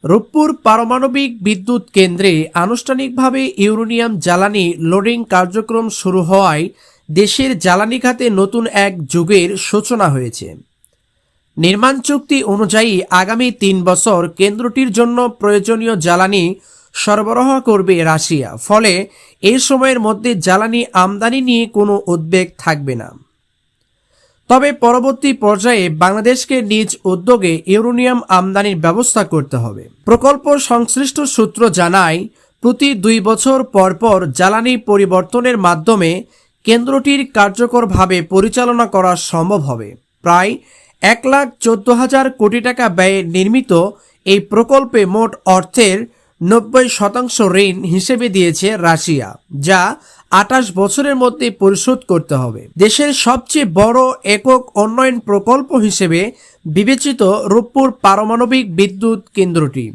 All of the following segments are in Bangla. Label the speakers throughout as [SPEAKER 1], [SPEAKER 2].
[SPEAKER 1] রূপপুর পারমাণবিক বিদ্যুৎ কেন্দ্রে আনুষ্ঠানিকভাবে ইউরেনিয়াম জ্বালানি লোডিং কার্যক্রম শুরু হওয়ায় দেশের জ্বালানি খাতে নতুন এক যুগের সূচনা হয়েছে। নির্মাণ চুক্তি অনুযায়ী আগামী ৩ বছর কেন্দ্রটির জন্য প্রয়োজনীয় জ্বালানি সরবরাহ করবে রাশিয়া। ফলে এই সময়ের মধ্যে জ্বালানি আমদানি নিয়ে কোনো উদ্বেগ থাকবে না। তবে পরবর্তী পর্যায়ে বাংলাদেশকে নিজ উদ্যোগে ইউরেনিয়াম আমদানির ব্যবস্থা করতে হবে। প্রকল্প সংশ্লিষ্ট সূত্র জানায়, প্রতি ২ বছর পর পর জ্বালানি পরিবর্তনের মাধ্যমে কেন্দ্রটির কার্যকরভাবে পরিচালনা করা সম্ভব হবে। প্রায় ১,১৪,০০০ কোটি টাকা ব্যয়ে নির্মিত এই প্রকল্পে মোট অর্থের ৯০% ঋণ হিসেবে দিয়েছে রাশিয়া, যা ২৮ বছরের মধ্যে পরিশোধ করতে হবে। দেশের সবচেয়ে বড় একক উন্নয়ন প্রকল্প হিসেবে বিবেচিত রূপপুর পারমাণবিক বিদ্যুৎ কেন্দ্রটি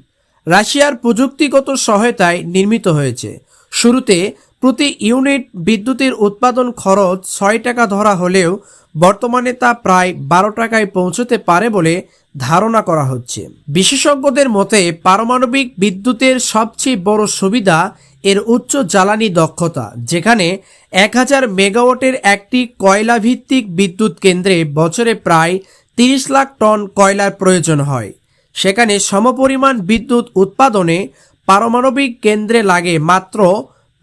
[SPEAKER 1] রাশিয়ার প্রযুক্তিগত সহায়তায় নির্মিত হয়েছে। শুরুতে প্রতি ইউনিট বিদ্যুতের উৎপাদন খরচ ৬ টাকা ধরা হলেও বর্তমানে তা প্রায় ১২ টাকায় পৌঁছতে পারে বলে ধারণা করা হচ্ছে। বিশেষজ্ঞদের মতে পারমাণবিক বিদ্যুতের সবচেয়ে বড় সুবিধা এর উচ্চ জ্বালানি দক্ষতা, যেখানে ১,০০০ মেগাওয়াটের একটি কয়লা ভিত্তিক বিদ্যুৎ কেন্দ্রে বছরে প্রায় ৩০ লাখ টন কয়লার প্রয়োজন হয়। সেখানে সমপরিমাণ বিদ্যুৎ উৎপাদনে পারমাণবিক কেন্দ্রে লাগে মাত্র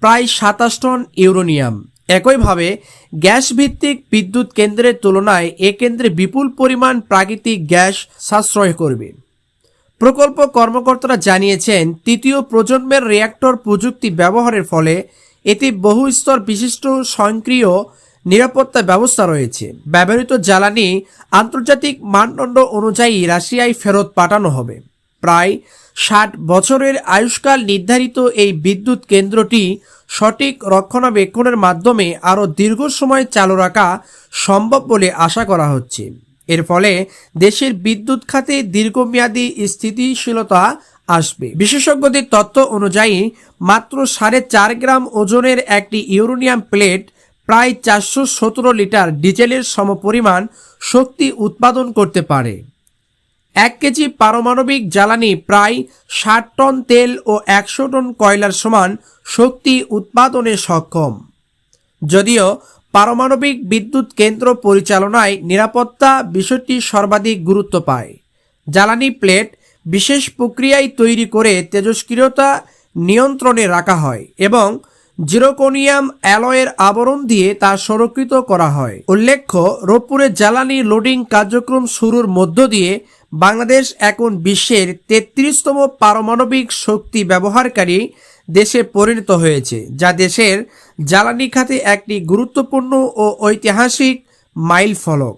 [SPEAKER 1] প্রায় ২৭ টন ইউরেনিয়াম। একইভাবে গ্যাস ভিত্তিক বিদ্যুৎ কেন্দ্রের তুলনায় এ কেন্দ্রে বিপুল পরিমাণ প্রাকৃতিক গ্যাস সাশ্রয় করবে। প্রকল্প কর্মকর্তারা জানিয়েছেন, তৃতীয় প্রজন্মের রিঅ্যাক্টর প্রযুক্তি ব্যবহারের ফলে এতে বহু স্তর বিশিষ্ট স্বয়ংক্রিয় নিরাপত্তা ব্যবস্থা রয়েছে। ব্যবহৃত জ্বালানি আন্তর্জাতিক মানদণ্ড অনুযায়ী রাশিয়ায় ফেরত পাঠানো হবে। প্রায় ৬০ বছরের আয়ুষ্কাল নির্ধারিত এই বিদ্যুৎ কেন্দ্রটি সঠিক রক্ষণাবেক্ষণের মাধ্যমে আরও দীর্ঘ সময় চালু রাখা সম্ভব বলে আশা করা হচ্ছে। এর ফলে দেশের বিদ্যুৎ খাতে দীর্ঘমেয়াদী স্থিতিশীলতা আসবে। বিশেষজ্ঞদের তথ্য অনুযায়ী মাত্র ৪.৫ গ্রাম ওজনের একটি ইউরেনিয়াম প্লেট প্রায় ৪১৭ লিটার ডিজেলের সমপরিমাণ শক্তি উৎপাদন করতে পারে। ১ কেজি পারমাণবিক জ্বালানি প্রায় ৬০ টন তেল ও ১০০ টন কয়লার সমান শক্তি উৎপাদনে সক্ষম। যদিও পারমাণবিক বিদ্যুৎ কেন্দ্র পরিচালনায় নিরাপত্তা বিষয়টি সর্বাধিক গুরুত্ব পায়। জ্বালানি প্লেট বিশেষ প্রক্রিয়ায় তৈরি করে তেজস্ক্রিয়তা নিয়ন্ত্রণে রাখা হয় এবং জিরকোনিয়াম অ্যালয়ের আবরণ দিয়ে তা সংরক্ষিত করা হয়। উল্লেখ্য, রূপপুরে জ্বালানি লোডিং কার্যক্রম শুরুর মধ্য দিয়ে বাংলাদেশ এখন বিশ্বের ৩৩তম পারমাণবিক শক্তি ব্যবহারকারী দেশে পরিণত হয়েছে, যা দেশের জ্বালানি খাতে একটি গুরুত্বপূর্ণ ও ঐতিহাসিক মাইলফলক।